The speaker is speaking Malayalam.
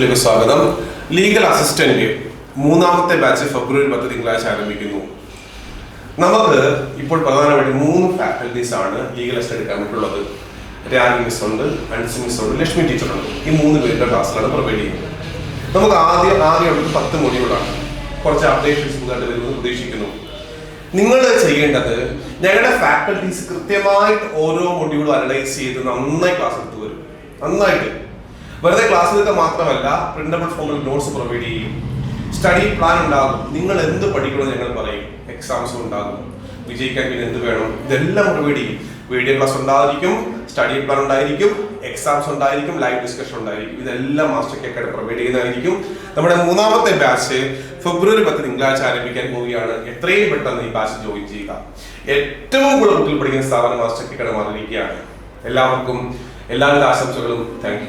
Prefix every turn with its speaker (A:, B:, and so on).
A: വീഡിയോയിലേക്ക് സ്വാഗതം. ലീഗൽ അസിസ്റ്റന്റ് മൂന്നാമത്തെ ബാച്ച് ഫെബ്രുവരി 10 തിങ്കളാഴ്ച ആരംഭിക്കുന്നു. നമുക്ക് ഇപ്പോൾ പ്രധാനമായിട്ട് 3 ഫാക്കൽറ്റീസ് ആണ് ലീഗൽ അസിസ്റ്റന്റ് എടുക്കാൻ പറ്റുള്ളത്. രാഗി മിസ് ഉണ്ട്, അൻസി മിസ് ഉണ്ട്, ലക്ഷ്മി ടീച്ചർ ഉണ്ട്. ഈ 3 പേരുടെ ക്ലാസ്സുകളാണ് പ്രൊവൈഡ് ചെയ്യുന്നത്. നമുക്ക് ആദ്യം 10 മൊഡ്യൂളാണ്. കുറച്ച് അപ്ഡേഷൻസ് പുതുതായിട്ട് വരുമെന്ന് പ്രതീക്ഷിക്കുന്നു. നിങ്ങൾ ചെയ്യേണ്ടത് ഞങ്ങളുടെ ഫാക്കൽറ്റീസ് കൃത്യമായിട്ട് ഓരോ മൊഡ്യൂളും അനലൈസ് ചെയ്ത് നന്നായി ക്ലാസ് എടുത്തു വരും. നന്നായിട്ട് വെറുതെ ക്ലാസ് എടുക്കുക മാത്രമല്ല, പ്രിന്റബിൾ ഫോമിൽ നോട്ട്സ് പ്രൊവൈഡ് ചെയ്യും. സ്റ്റഡി പ്ലാൻ ഉണ്ടാകും. നിങ്ങൾ എന്ത് പഠിക്കണമെന്ന് ഞങ്ങൾ പറയും. എക്സാംസും ഉണ്ടാകും. വിജയിക്കാൻ പിന്നെ എന്ത് വേണം ഇതെല്ലാം പ്രൊവൈഡ് ചെയ്യും. വീഡിയോ ക്ലാസ് ഉണ്ടായിരിക്കും, സ്റ്റഡി പ്ലാൻ ഉണ്ടായിരിക്കും, എക്സാംസ് ഉണ്ടായിരിക്കും, ലൈവ് ഡിസ്കഷൻ ഉണ്ടായിരിക്കും. ഇതെല്ലാം മാസ്റ്റർ കേക്കായിട്ട് പ്രൊവൈഡ് ചെയ്യുന്നതായിരിക്കും. നമ്മുടെ മൂന്നാമത്തെ ബാച്ച് ഫെബ്രുവരി 10 തിങ്കളാഴ്ച ആരംഭിക്കാൻ പോവുകയാണ്. എത്രയും പെട്ടെന്ന് ഈ ബാച്ച് ജോയിൻ ചെയ്യുക. ഏറ്റവും കൂടുതൽ കുട്ടികൾ പഠിക്കുന്ന സ്ഥാപനം മാസ്റ്റർ കേക്കായിട്ട് മാറിയിരിക്കുകയാണ്. എല്ലാവർക്കും എല്ലാവിധ ആശംസകളും. Thank you.